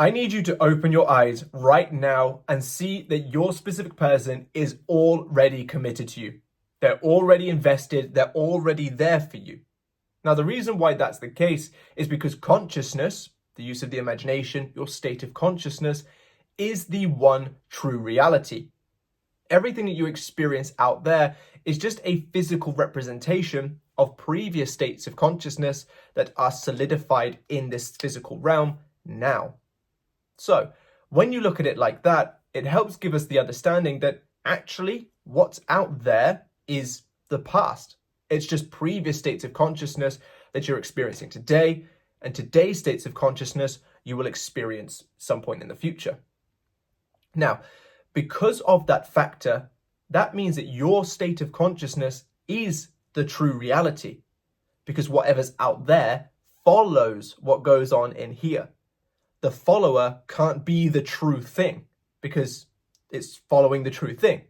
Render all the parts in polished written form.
I need you to open your eyes right now and see that your specific person is already committed to you. They're already invested, they're already there for you. Now, the reason why that's the case is because consciousness, the use of the imagination, your state of consciousness, is the one true reality. Everything that you experience out there is just a physical representation of previous states of consciousness that are solidified in this physical realm now. So, when you look at it like that, it helps give us the understanding that actually what's out there is the past. It's just previous states of consciousness that you're experiencing today, and today's states of consciousness you will experience some point in the future. Now, because of that factor, that means that your state of consciousness is the true reality, because whatever's out there follows what goes on in here. The follower can't be the true thing because it's following the true thing,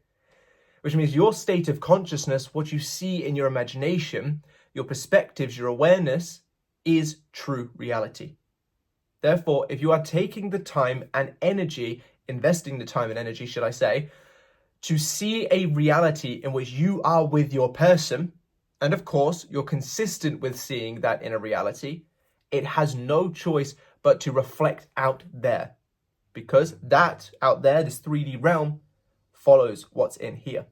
which means your state of consciousness, what you see in your imagination, your perspectives, your awareness, is true reality. Therefore, if you are taking the time and energy, investing the time and energy, should I say, to see a reality in which you are with your person, and of course, you're consistent with seeing that in a reality, it has no choice but to reflect out there, because that out there, this 3D realm, follows what's in here.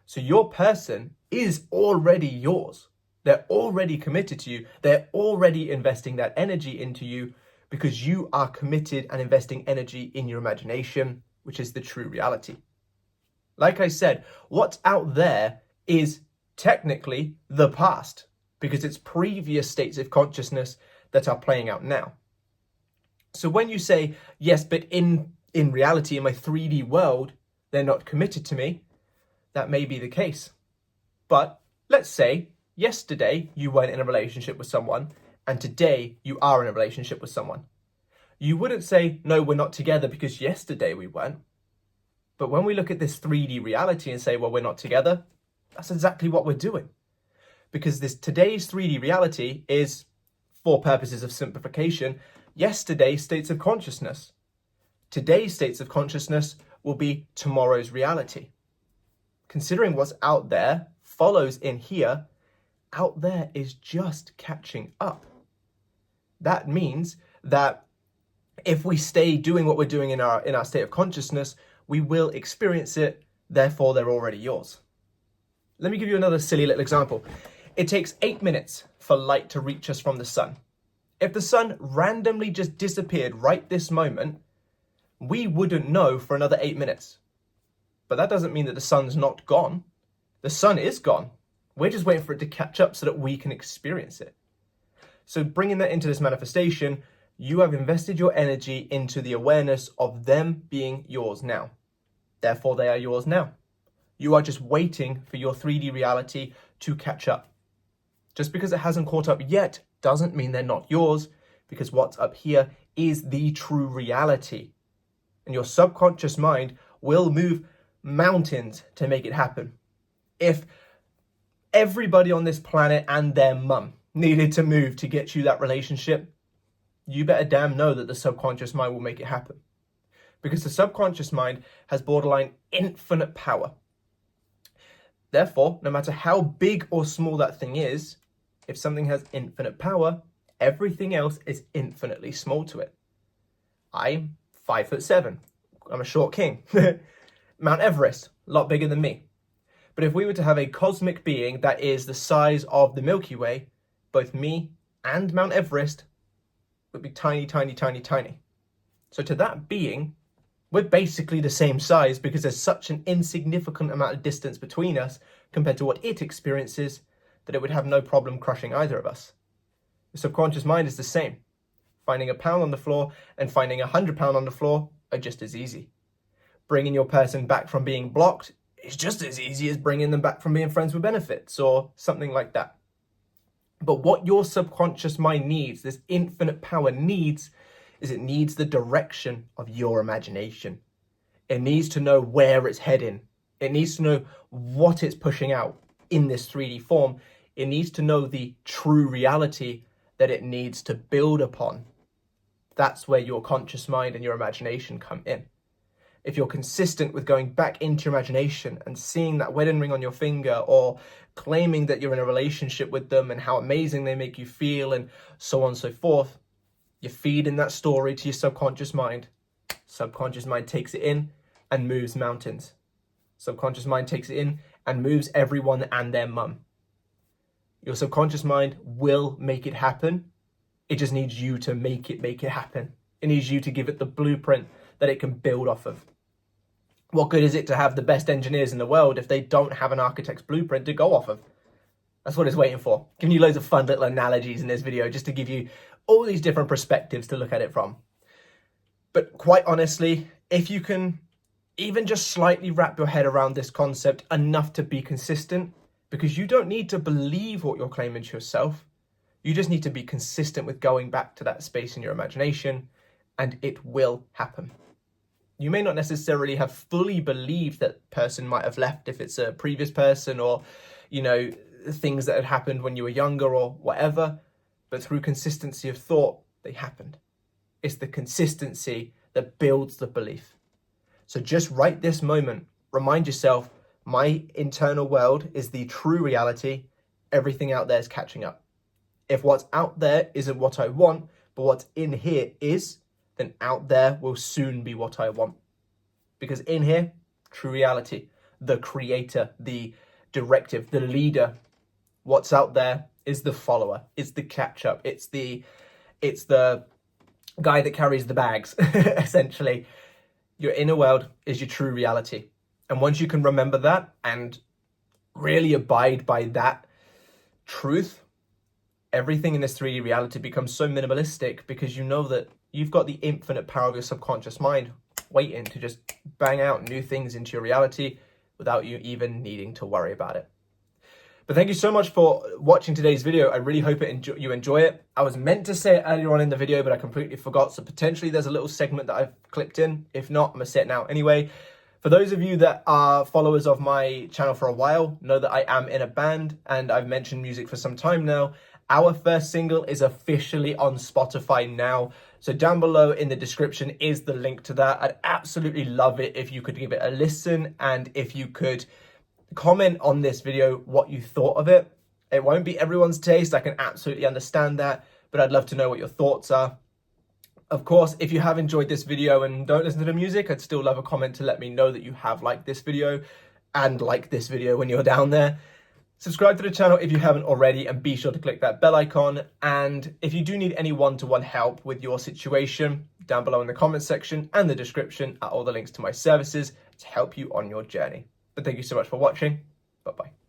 So your person is already yours. They're already committed to you. They're already investing that energy into you because you are committed and investing energy in your imagination, which is the true reality. Like I said, what's out there is technically the past because it's previous states of consciousness that are playing out now. So when you say, yes, but in reality, in my 3D world, they're not committed to me, that may be the case. But let's say yesterday you weren't in a relationship with someone and today you are in a relationship with someone. You wouldn't say, no, we're not together because yesterday we weren't. But when we look at this 3D reality and say, well, we're not together, that's exactly what we're doing. Because today's 3D reality is, for purposes of simplification, yesterday's states of consciousness. Today's states of consciousness will be tomorrow's reality. Considering what's out there follows in here, out there is just catching up. That means that if we stay doing what we're doing in our state of consciousness, we will experience it, therefore they're already yours. Let me give you another silly little example. It takes 8 minutes for light to reach us from the sun. If the sun randomly just disappeared right this moment, we wouldn't know for another 8 minutes. But that doesn't mean that the sun's not gone. The sun is gone. We're just waiting for it to catch up so that we can experience it. So bringing that into this manifestation, you have invested your energy into the awareness of them being yours now. Therefore, they are yours now. You are just waiting for your 3D reality to catch up. Just because it hasn't caught up yet doesn't mean they're not yours, because what's up here is the true reality. And your subconscious mind will move mountains to make it happen. If everybody on this planet and their mum needed to move to get you that relationship, you better damn know that the subconscious mind will make it happen. Because the subconscious mind has borderline infinite power. Therefore, no matter how big or small that thing is, if something has infinite power, everything else is infinitely small to it. I'm 5'7". I'm a short king. Mount Everest, a lot bigger than me. But if we were to have a cosmic being that is the size of the Milky Way, both me and Mount Everest would be tiny, tiny, tiny, tiny. So to that being, we're basically the same size because there's such an insignificant amount of distance between us compared to what it experiences that it would have no problem crushing either of us. The subconscious mind is the same. Finding a pound on the floor and finding 100 pounds on the floor are just as easy. Bringing your person back from being blocked is just as easy as bringing them back from being friends with benefits or something like that. But what your subconscious mind needs, this infinite power needs, is it needs the direction of your imagination. It needs to know where it's heading. It needs to know what it's pushing out in this 3D form. It needs to know the true reality that it needs to build upon. That's where your conscious mind and your imagination come in. If you're consistent with going back into your imagination and seeing that wedding ring on your finger, or claiming that you're in a relationship with them and how amazing they make you feel and so on and so forth, you're feeding that story to your subconscious mind. Subconscious mind takes it in and moves mountains. Subconscious mind takes it in and moves everyone and their mum. Your subconscious mind will make it happen. It just needs you to make it happen. It needs you to give it the blueprint that it can build off of. What good is it to have the best engineers in the world if they don't have an architect's blueprint to go off of? That's what it's waiting for. Giving you loads of fun little analogies in this video just to give you all these different perspectives to look at it from. But quite honestly, if you can even just slightly wrap your head around this concept enough to be consistent, because you don't need to believe what you're claiming to yourself, you just need to be consistent with going back to that space in your imagination, and it will happen. You may not necessarily have fully believed that person might have left if it's a previous person, or, things that had happened when you were younger or whatever, but through consistency of thought, they happened. It's the consistency that builds the belief. So just right this moment, remind yourself, my internal world is the true reality. Everything out there is catching up. If what's out there isn't what I want, but what's in here is, then out there will soon be what I want. Because in here, true reality, the creator, the directive, the leader, what's out there is the follower, it's the catch up, it's the guy that carries the bags, essentially. Your inner world is your true reality. And once you can remember that and really abide by that truth, everything in this 3D reality becomes so minimalistic, because you know that you've got the infinite power of your subconscious mind waiting to just bang out new things into your reality without you even needing to worry about it. But thank you so much for watching today's video. I really hope you enjoy it. I was meant to say it earlier on in the video, but I completely forgot. So potentially there's a little segment that I've clipped in. If not, I'm going to say it now anyway. For those of you that are followers of my channel for a while, know that I am in a band and I've mentioned music for some time now. Our first single is officially on Spotify now. So down below in the description is the link to that. I'd absolutely love it if you could give it a listen, and if you could comment on this video what you thought of it. It won't be everyone's taste, I can absolutely understand that, but I'd love to know what your thoughts are. Of course, if you have enjoyed this video and don't listen to the music, I'd still love a comment to let me know that you have liked this video, and like this video when you're down there. Subscribe to the channel if you haven't already, and be sure to click that bell icon. And if you do need any one-to-one help with your situation, down below in the comment section and the description are all the links to my services to help you on your journey. But thank you so much for watching. Bye-bye.